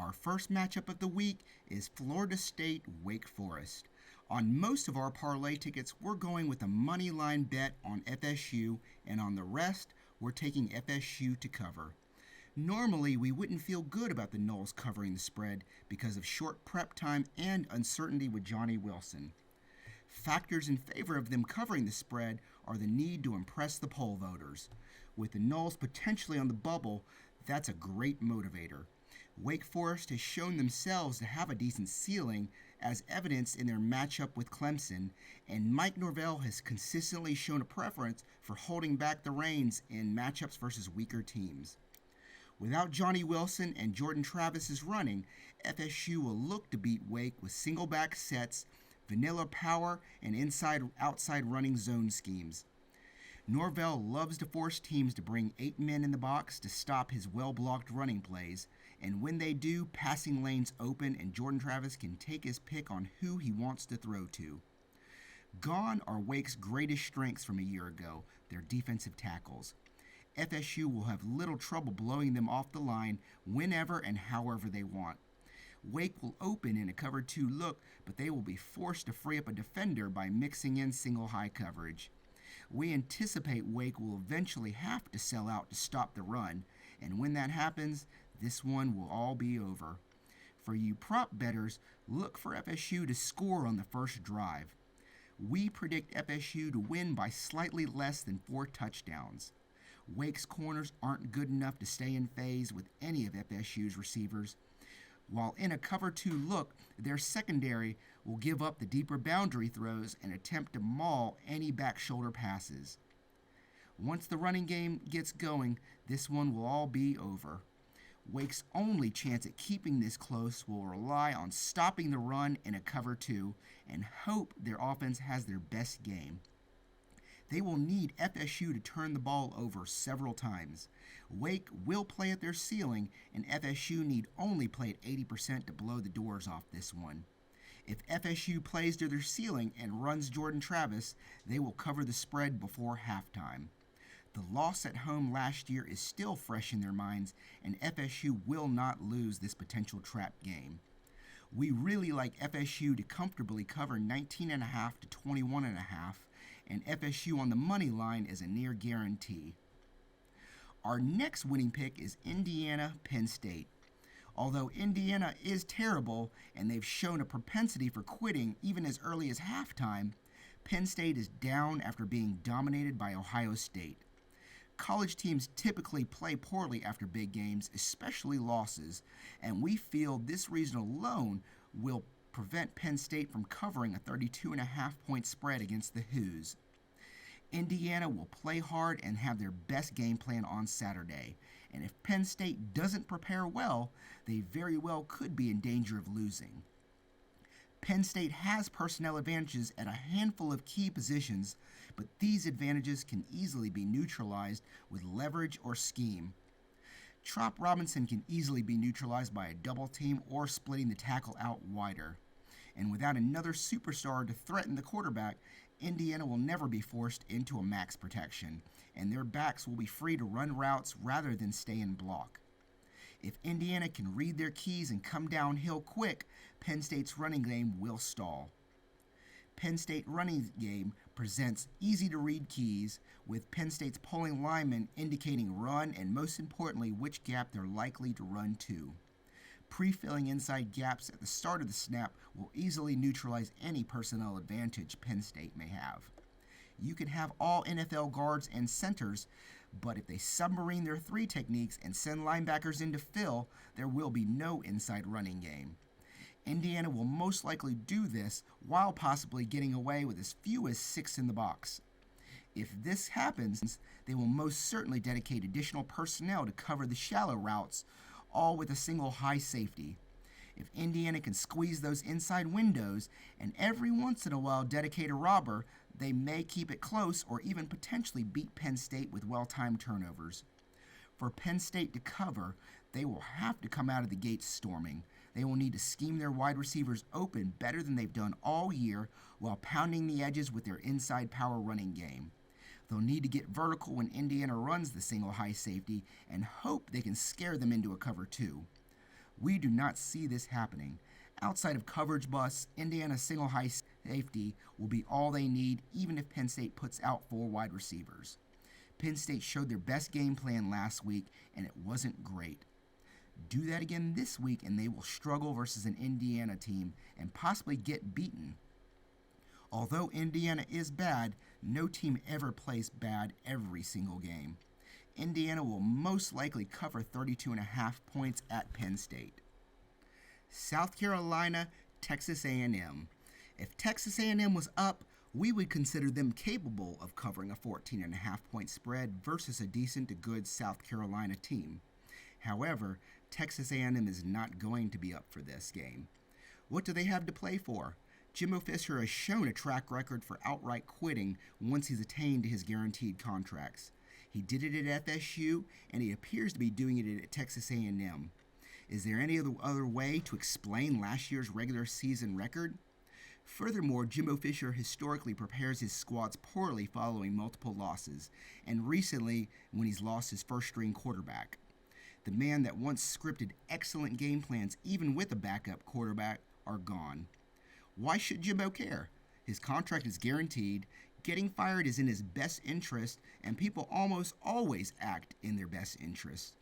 Our first matchup of the week is Florida State Wake Forest. On most of our parlay tickets, we're going with a money line bet on FSU, and on the rest, we're taking FSU to cover. Normally, we wouldn't feel good about the Noles covering the spread because of short prep time and uncertainty with Johnny Wilson. Factors in favor of them covering the spread are the need to impress the poll voters. With the Noles potentially on the bubble, that's a great motivator. Wake Forest has shown themselves to have a decent ceiling, as evidenced in their matchup with Clemson, and Mike Norvell has consistently shown a preference for holding back the reins in matchups versus weaker teams. Without Johnny Wilson and Jordan Travis's running, FSU will look to beat Wake with single back sets, vanilla power, and inside-outside running zone schemes. Norvell loves to force teams to bring 8 men in the box to stop his well-blocked running plays, and when they do, passing lanes open and Jordan Travis can take his pick on who he wants to throw to. Gone are Wake's greatest strengths from a year ago, their defensive tackles. FSU will have little trouble blowing them off the line whenever and however they want. Wake will open in a cover 2 look, but they will be forced to free up a defender by mixing in single high coverage. We anticipate Wake will eventually have to sell out to stop the run, and when that happens, this one will all be over. For you prop bettors, look for FSU to score on the first drive. We predict FSU to win by slightly less than 4 touchdowns. Wake's corners aren't good enough to stay in phase with any of FSU's receivers, while in a cover 2 look, their secondary will give up the deeper boundary throws and attempt to maul any back shoulder passes. Once the running game gets going, this one will all be over. Wake's only chance at keeping this close will rely on stopping the run in a cover 2 and hope their offense has their best game. They will need FSU to turn the ball over several times. Wake will play at their ceiling, and FSU need only play at 80% to blow the doors off this one. If FSU plays to their ceiling and runs Jordan Travis, they will cover the spread before halftime. The loss at home last year is still fresh in their minds, and FSU will not lose this potential trap game. We really like FSU to comfortably cover 19.5 to 21.5, and FSU on the money line is a near guarantee. Our next winning pick is Indiana-Penn State. Although Indiana is terrible and they've shown a propensity for quitting even as early as halftime, Penn State is down after being dominated by Ohio State. College teams typically play poorly after big games, especially losses, and we feel this reason alone will prevent Penn State from covering a 32.5-point spread against the Hoos. Indiana will play hard and have their best game plan on Saturday, and if Penn State doesn't prepare well, they very well could be in danger of losing. Penn State has personnel advantages at a handful of key positions, but these advantages can easily be neutralized with leverage or scheme. Trop Robinson can easily be neutralized by a double team or splitting the tackle out wider. And without another superstar to threaten the quarterback, Indiana will never be forced into a max protection, and their backs will be free to run routes rather than stay in block. If Indiana can read their keys and come downhill quick, Penn State's running game will stall. Penn State running game presents easy-to-read keys, with Penn State's pulling linemen indicating run and, most importantly, which gap they're likely to run to. Pre-filling inside gaps at the start of the snap will easily neutralize any personnel advantage Penn State may have. You can have all NFL guards and centers, but if they submarine their 3 techniques and send linebackers in to fill, there will be no inside running game. Indiana will most likely do this while possibly getting away with as few as 6 in the box. If this happens, they will most certainly dedicate additional personnel to cover the shallow routes, all with a single high safety. If Indiana can squeeze those inside windows and every once in a while dedicate a robber, they may keep it close or even potentially beat Penn State with well-timed turnovers. For Penn State to cover, they will have to come out of the gates storming. They will need to scheme their wide receivers open better than they've done all year while pounding the edges with their inside power running game. They'll need to get vertical when Indiana runs the single high safety and hope they can scare them into a cover 2. We do not see this happening. Outside of coverage busts, Indiana's single high safety will be all they need, even if Penn State puts out 4 wide receivers. Penn State showed their best game plan last week, and it wasn't great. Do that again this week, and they will struggle versus an Indiana team and possibly get beaten. Although Indiana is bad, no team ever plays bad every single game. Indiana will most likely cover 32.5 points at Penn State. South Carolina, Texas A&M. If Texas A&M was up, we would consider them capable of covering a 14.5 point spread versus a decent to good South Carolina team. However, Texas A&M is not going to be up for this game. What do they have to play for? Jimbo Fisher has shown a track record for outright quitting once he's attained his guaranteed contracts. He did it at FSU, and he appears to be doing it at Texas A&M. Is there any other way to explain last year's regular season record? Furthermore, Jimbo Fisher historically prepares his squads poorly following multiple losses, and recently when he's lost his first-string quarterback. The man that once scripted excellent game plans even with a backup quarterback are gone. Why should Jimbo care? His contract is guaranteed, getting fired is in his best interest, and people almost always act in their best interest.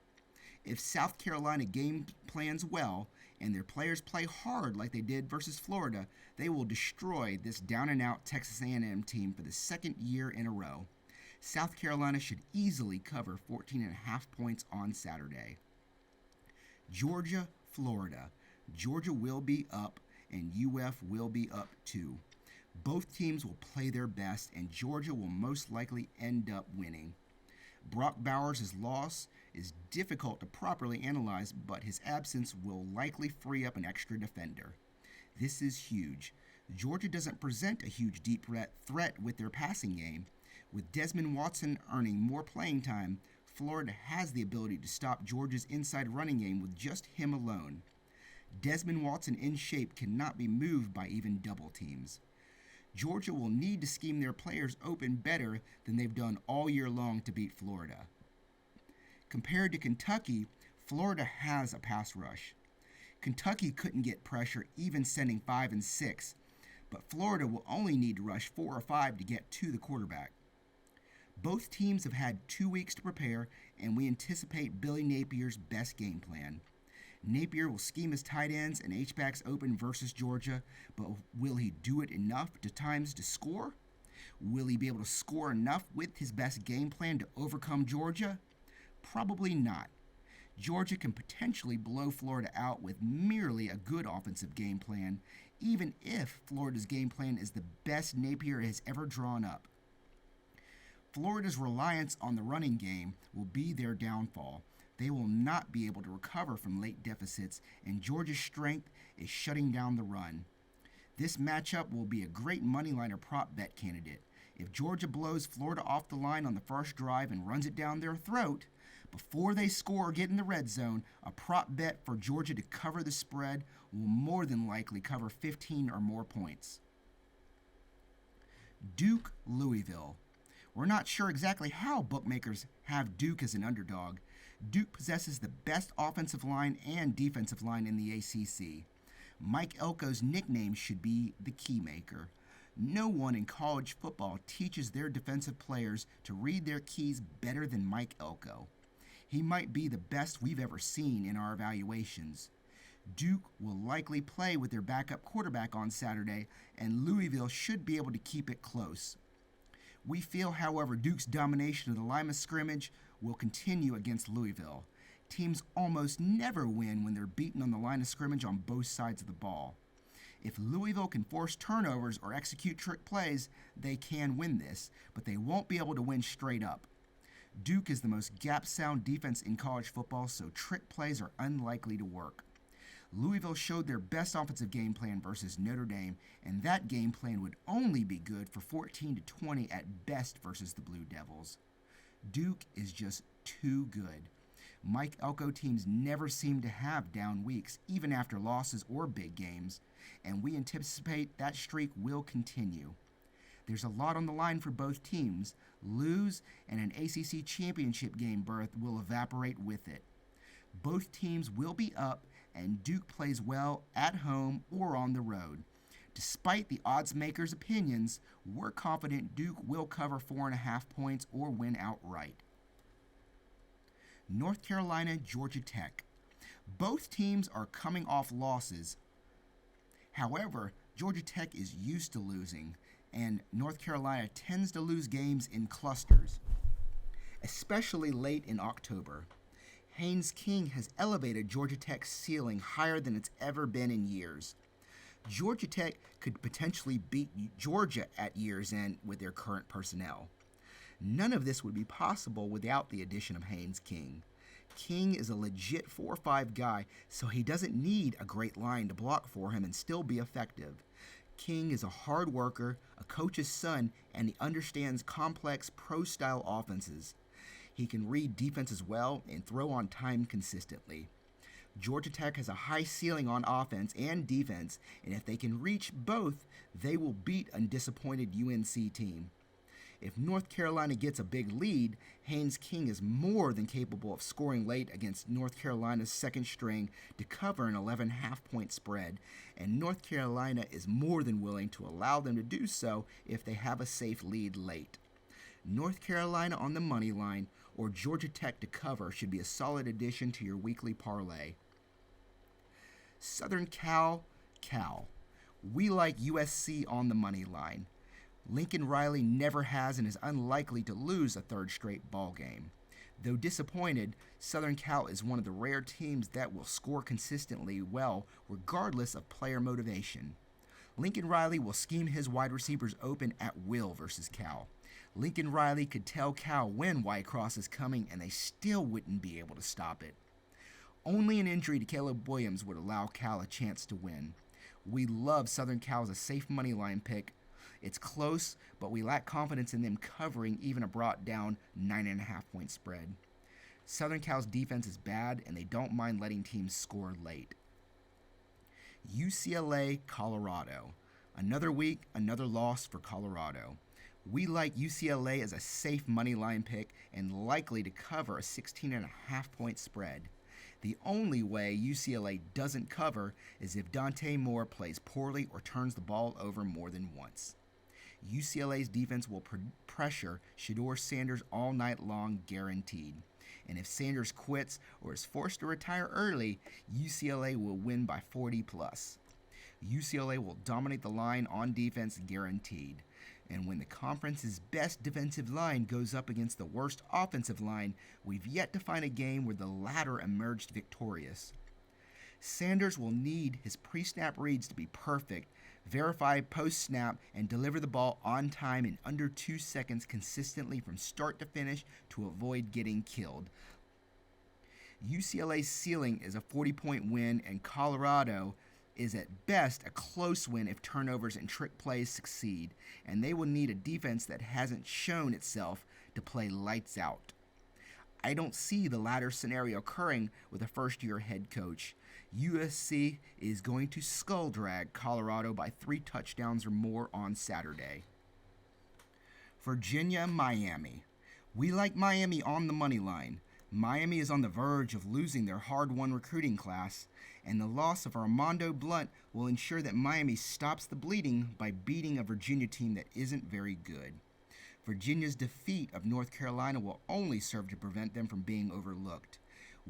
If South Carolina game plans well and their players play hard like they did versus Florida, they will destroy this down-and-out Texas A&M team for the second year in a row. South Carolina should easily cover 14.5 points on Saturday. Georgia, Florida. Georgia will be up, and UF will be up too. Both teams will play their best, and Georgia will most likely end up winning. Brock Bowers' loss is difficult to properly analyze, but his absence will likely free up an extra defender. This is huge. Georgia doesn't present a huge deep threat with their passing game. With Desmond Watson earning more playing time, Florida has the ability to stop Georgia's inside running game with just him alone. Desmond Watson in shape cannot be moved by even double teams. Georgia will need to scheme their players open better than they've done all year long to beat Florida. Compared to Kentucky, Florida has a pass rush. Kentucky couldn't get pressure even sending 5 and 6, but Florida will only need to rush 4 or 5 to get to the quarterback. Both teams have had 2 weeks to prepare, and we anticipate Billy Napier's best game plan. Napier will scheme his tight ends and H-backs open versus Georgia, but will he do it enough times to score? Will he be able to score enough with his best game plan to overcome Georgia? Probably not. Georgia can potentially blow Florida out with merely a good offensive game plan, even if Florida's game plan is the best Napier has ever drawn up. Florida's reliance on the running game will be their downfall. They will not be able to recover from late deficits, and Georgia's strength is shutting down the run. This matchup will be a great moneyline or prop bet candidate. If Georgia blows Florida off the line on the first drive and runs it down their throat, before they score or get in the red zone, a prop bet for Georgia to cover the spread will more than likely cover 15 or more points. Duke, Louisville. We're not sure exactly how bookmakers have Duke as an underdog. Duke possesses the best offensive line and defensive line in the ACC. Mike Elko's nickname should be the Keymaker. No one in college football teaches their defensive players to read their keys better than Mike Elko. He might be the best we've ever seen in our evaluations. Duke will likely play with their backup quarterback on Saturday, and Louisville should be able to keep it close. We feel, however, Duke's domination of the line of scrimmage will continue against Louisville. Teams almost never win when they're beaten on the line of scrimmage on both sides of the ball. If Louisville can force turnovers or execute trick plays, they can win this, but they won't be able to win straight up. Duke is the most gap-sound defense in college football, so trick plays are unlikely to work. Louisville showed their best offensive game plan versus Notre Dame, and that game plan would only be good for 14-20 at best versus the Blue Devils. Duke is just too good. Mike Elko teams never seem to have down weeks, even after losses or big games, and we anticipate that streak will continue. There's a lot on the line for both teams. Lose, and an ACC championship game berth will evaporate with it. Both teams will be up, and Duke plays well at home or on the road. Despite the odds makers' opinions, we're confident Duke will cover 4.5 points or win outright. North Carolina, Georgia Tech. Both teams are coming off losses. However, Georgia Tech is used to losing, and North Carolina tends to lose games in clusters, especially late in October. Haynes King has elevated Georgia Tech's ceiling higher than it's ever been in years. Georgia Tech could potentially beat Georgia at year's end with their current personnel. None of this would be possible without the addition of Haynes King. King is a legit 4-5 guy, so he doesn't need a great line to block for him and still be effective. King is a hard worker, a coach's son, and he understands complex pro-style offenses. He can read defenses well and throw on time consistently. Georgia Tech has a high ceiling on offense and defense, and if they can reach both, they will beat a disappointed UNC team. If North Carolina gets a big lead, Haynes King is more than capable of scoring late against North Carolina's second string to cover an 11.5-point spread, and North Carolina is more than willing to allow them to do so if they have a safe lead late. North Carolina on the money line or Georgia Tech to cover should be a solid addition to your weekly parlay. Southern Cal. We like USC on the money line. Lincoln Riley never has and is unlikely to lose a third straight ball game. Though disappointed, Southern Cal is one of the rare teams that will score consistently well regardless of player motivation. Lincoln Riley will scheme his wide receivers open at will versus Cal. Lincoln Riley could tell Cal when Whitecross is coming and they still wouldn't be able to stop it. Only an injury to Caleb Williams would allow Cal a chance to win. We love Southern Cal as a safe money line pick. It's close, but we lack confidence in them covering even a brought down 9.5-point spread. Southern Cal's defense is bad, and they don't mind letting teams score late. UCLA, Colorado. Another week, another loss for Colorado. We like UCLA as a safe money line pick and likely to cover a 16.5-point spread. The only way UCLA doesn't cover is if Dante Moore plays poorly or turns the ball over more than once. UCLA's defense will pressure Shedeur Sanders all night long, guaranteed. And if Sanders quits or is forced to retire early, UCLA will win by 40 plus. UCLA will dominate the line on defense, guaranteed. And when the conference's best defensive line goes up against the worst offensive line, we've yet to find a game where the latter emerged victorious. Sanders will need his pre-snap reads to be perfect, verify post-snap, and deliver the ball on time in under 2 seconds consistently from start to finish to avoid getting killed. UCLA's ceiling is a 40-point win, and Colorado is at best a close win if turnovers and trick plays succeed, and they will need a defense that hasn't shown itself to play lights out. I don't see the latter scenario occurring with a first-year head coach. USC is going to skull drag Colorado by 3 touchdowns or more on Saturday. Virginia, Miami. We like Miami on the money line. Miami is on the verge of losing their hard-won recruiting class, and the loss of Armando Blunt will ensure that Miami stops the bleeding by beating a Virginia team that isn't very good. Virginia's defeat of North Carolina will only serve to prevent them from being overlooked.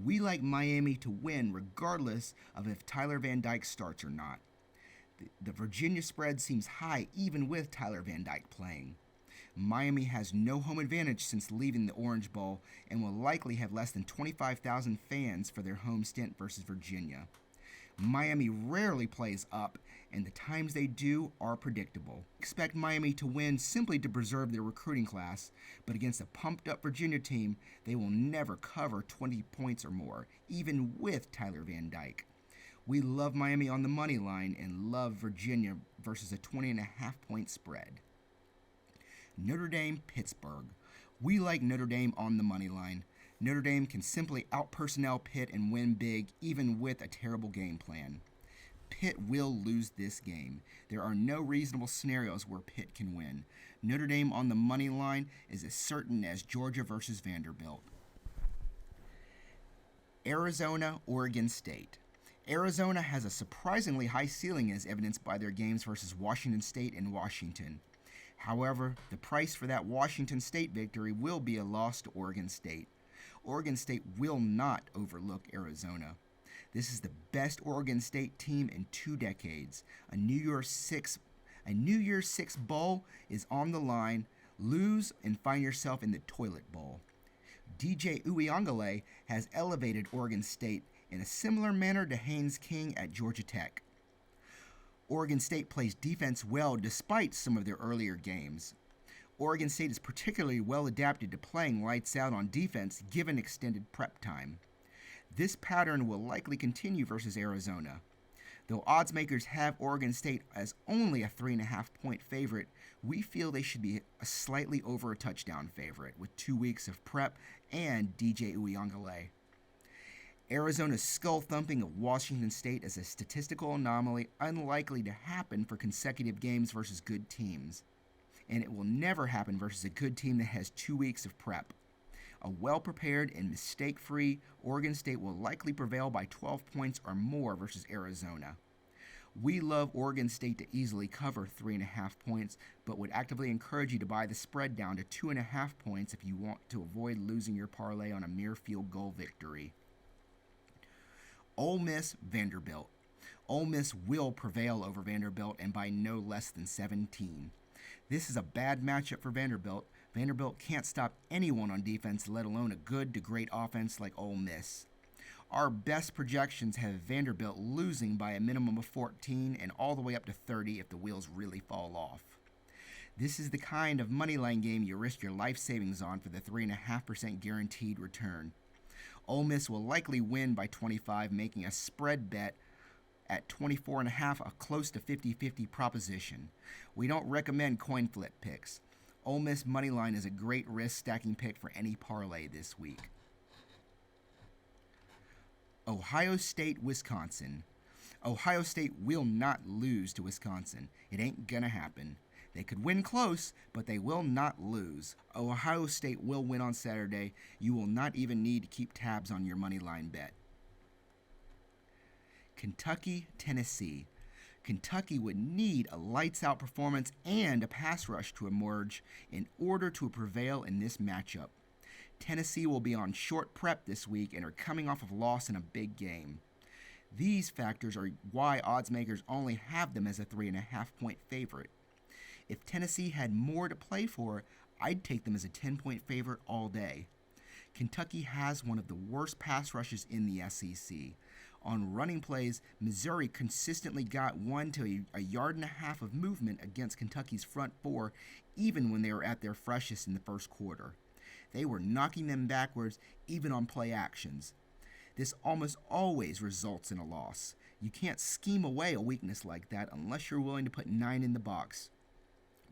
We like Miami to win regardless of if Tyler Van Dyke starts or not. The Virginia spread seems high even with Tyler Van Dyke playing. Miami has no home advantage since leaving the Orange Bowl and will likely have less than 25,000 fans for their home stint versus Virginia. Miami rarely plays up, and the times they do are predictable. Expect Miami to win simply to preserve their recruiting class, but against a pumped-up Virginia team, they will never cover 20 points or more, even with Tyler Van Dyke. We love Miami on the money line and love Virginia versus a 20.5-point spread. Notre Dame, Pittsburgh. We like Notre Dame on the money line. Notre Dame can simply out-personnel Pitt and win big, even with a terrible game plan. Pitt will lose this game. There are no reasonable scenarios where Pitt can win. Notre Dame on the money line is as certain as Georgia versus Vanderbilt. Arizona, Oregon State. Arizona has a surprisingly high ceiling as evidenced by their games versus Washington State and Washington. However, the price for that Washington State victory will be a loss to Oregon State. Oregon State will not overlook Arizona. This is the best Oregon State team in 2 decades. A New Year's Six bowl is on the line. Lose and find yourself in the toilet bowl. DJ Uiagalelei has elevated Oregon State in a similar manner to Haynes King at Georgia Tech. Oregon State plays defense well despite some of their earlier games. Oregon State is particularly well adapted to playing lights out on defense given extended prep time. This pattern will likely continue versus Arizona. Though odds makers have Oregon State as only a 3.5-point favorite, we feel they should be a slightly over a touchdown favorite with 2 weeks of prep and DJ Uiagalelei. Arizona's skull thumping of Washington State is a statistical anomaly unlikely to happen for consecutive games versus good teams. And it will never happen versus a good team that has 2 weeks of prep. A well-prepared and mistake-free Oregon State will likely prevail by 12 points or more versus Arizona. We love Oregon State to easily cover 3.5 points, but would actively encourage you to buy the spread down to 2.5 points if you want to avoid losing your parlay on a mere field goal victory. Ole Miss, Vanderbilt. Ole Miss will prevail over Vanderbilt and by no less than 17. This is a bad matchup for Vanderbilt. Vanderbilt can't stop anyone on defense, let alone a good to great offense like Ole Miss. Our best projections have Vanderbilt losing by a minimum of 14 and all the way up to 30 if the wheels really fall off. This is the kind of moneyline game you risk your life savings on for the 3.5% guaranteed return. Ole Miss will likely win by 25, making a spread bet at 24.5 a close to 50-50 proposition. We don't recommend coin flip picks. Ole Miss moneyline is a great risk stacking pick for any parlay this week. Ohio State, Wisconsin. Ohio State will not lose to Wisconsin. It ain't gonna happen. They could win close, but they will not lose. Ohio State will win on Saturday. You will not even need to keep tabs on your moneyline bet. Kentucky, Tennessee. Kentucky would need a lights-out performance and a pass rush to emerge in order to prevail in this matchup. Tennessee will be on short prep this week and are coming off of a loss in a big game. These factors are why odds makers only have them as a 3.5-point favorite. If Tennessee had more to play for, I'd take them as a 10-point favorite all day. Kentucky has one of the worst pass rushes in the SEC. On running plays, Missouri consistently got 1 to a yard and a half of movement against Kentucky's front four, even when they were at their freshest in the first quarter. They were knocking them backwards, even on play actions. This almost always results in a loss. You can't scheme away a weakness like that unless you're willing to put 9 in the box.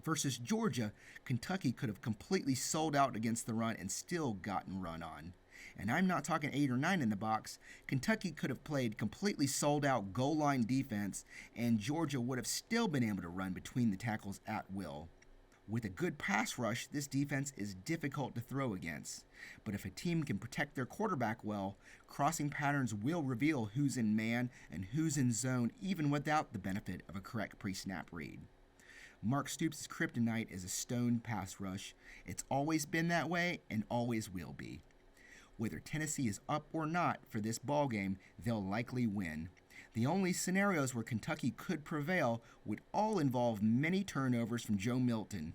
Versus Georgia, Kentucky could have completely sold out against the run and still gotten run on. And I'm not talking 8 or 9 in the box. Kentucky could have played completely sold out goal line defense, and Georgia would have still been able to run between the tackles at will. With a good pass rush, this defense is difficult to throw against. But if a team can protect their quarterback well, crossing patterns will reveal who's in man and who's in zone even without the benefit of a correct pre-snap read. Mark Stoops' kryptonite is a stoned pass rush. It's always been that way and always will be. Whether Tennessee is up or not for this ballgame, they'll likely win. The only scenarios where Kentucky could prevail would all involve many turnovers from Joe Milton.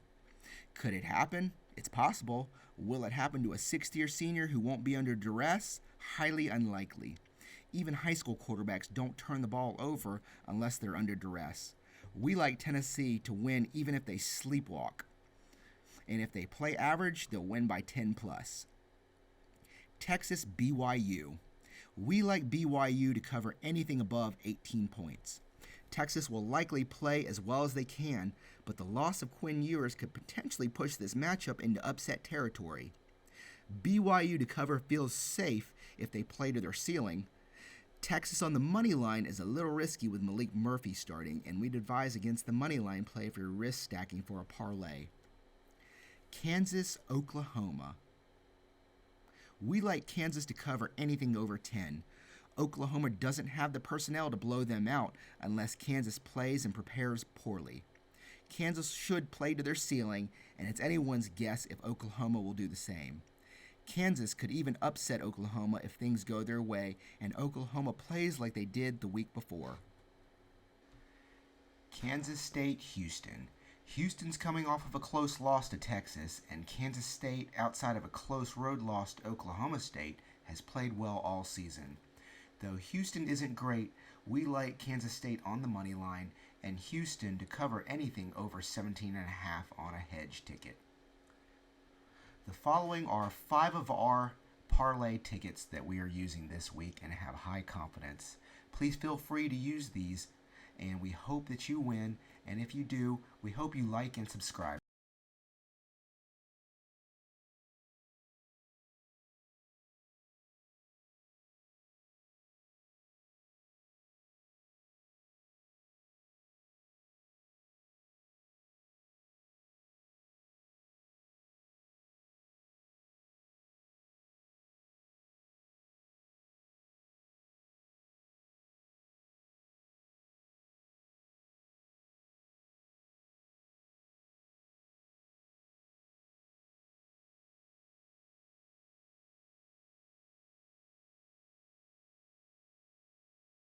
Could it happen? It's possible. Will it happen to a sixth-year senior who won't be under duress? Highly unlikely. Even high school quarterbacks don't turn the ball over unless they're under duress. We like Tennessee to win even if they sleepwalk. And if they play average, they'll win by 10 plus. Texas, BYU. We like BYU to cover anything above 18 points. Texas will likely play as well as they can, but the loss of Quinn Ewers could potentially push this matchup into upset territory. BYU to cover feels safe if they play to their ceiling. Texas on the money line is a little risky with Malik Murphy starting, and we'd advise against the money line play for risk stacking for a parlay. Kansas, Oklahoma. We like Kansas to cover anything over 10. Oklahoma doesn't have the personnel to blow them out unless Kansas plays and prepares poorly. Kansas should play to their ceiling, and it's anyone's guess if Oklahoma will do the same. Kansas could even upset Oklahoma if things go their way and Oklahoma plays like they did the week before. Kansas State, Houston. Houston's coming off of a close loss to Texas, and Kansas State, outside of a close road loss to Oklahoma State, has played well all season. Though Houston isn't great, we like Kansas State on the money line and Houston to cover anything over 17.5 on a hedge ticket. The following are 5 of our parlay tickets that we are using this week and have high confidence. Please feel free to use these, and we hope that you win, and if you do, we hope you like and subscribe.